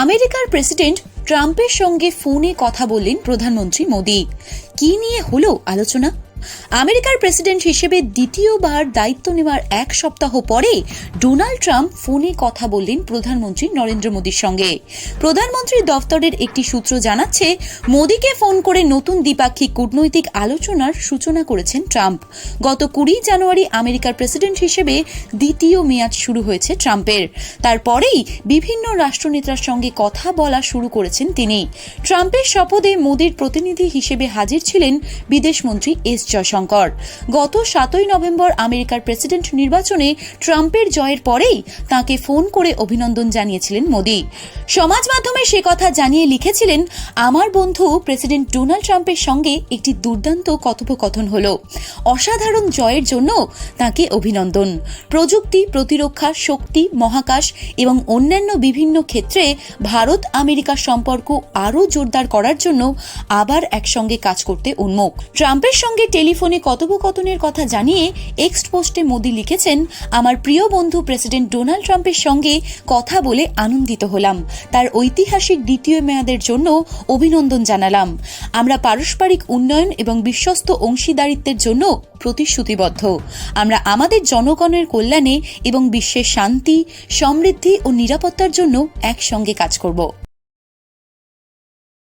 আমেরিকার প্রেসিডেন্ট ট্রাম্পের সঙ্গে ফোনে কথা বললেন প্রধানমন্ত্রী মোদি। কি নিয়ে হলো আলোচনা? আমেরিকার প্রেসিডেন্ট হিসেবে দ্বিতীয়বার দায়িত্ব নেওয়ার এক সপ্তাহ পরে ডোনাল্ড ট্রাম্প ফোনে কথা বললেন প্রধানমন্ত্রী নরেন্দ্র মোদির সঙ্গে। প্রধানমন্ত্রীর দফতরের একটি সূত্র জানাচ্ছে, মোদিকে ফোন করে নতুন দ্বিপাক্ষিক কূটনৈতিক আলোচনার সূচনা করেছেন ট্রাম্প। গত 20 জানুয়ারি আমেরিকার প্রেসিডেন্ট হিসেবে দ্বিতীয় মেয়াদ শুরু হয়েছে ট্রাম্পের। তারপরেই বিভিন্ন রাষ্ট্রনেতার সঙ্গে কথা বলা শুরু করেছেন তিনি। ট্রাম্পের শপথে মোদির প্রতিনিধি হিসেবে হাজির ছিলেন বিদেশমন্ত্রী এস জয়শঙ্কর। গত 7 নভেম্বর আমেরিকার প্রেসিডেন্ট নির্বাচনে ট্রাম্পের জয়ের পরেই তাকে ফোন করে অভিনন্দন জানিয়েছিলেন মোদি। সমাজ মাধ্যমে সে কথা জানিয়ে লিখেছিলেন, আমার বন্ধু প্রেসিডেন্ট ডোনাল্ড ট্রাম্পের সঙ্গে একটি দুর্দান্ত কথোপকথন হলো। অসাধারণ জয়ের জন্য তাকে অভিনন্দন। প্রযুক্তি, প্রতিরক্ষা, শক্তি, মহাকাশ এবং অন্যান্য বিভিন্ন ক্ষেত্রে ভারত আমেরিকা সম্পর্ক আরও জোরদার করার জন্য আবার একসঙ্গে কাজ করতে উন্মুখ। ট্রাম্পের সঙ্গে টেলিফোনে কথোপকথনের কথা জানিয়ে এক্স পোস্টে মোদি লিখেছেন, আমার প্রিয় বন্ধু প্রেসিডেন্ট ডোনাল্ড ট্রাম্পের সঙ্গে কথা বলে আনন্দিত হলাম। তার ঐতিহাসিক দ্বিতীয় মেয়াদের জন্য অভিনন্দন জানালাম। আমরা পারস্পরিক উন্নয়ন এবং বিশ্বস্ত অংশীদারিত্বের জন্য প্রতিশ্রুতিবদ্ধ। আমরা আমাদের জনগণের কল্যাণে এবং বিশ্বের শান্তি, সমৃদ্ধি ও নিরাপত্তার জন্য একসঙ্গে কাজ করব।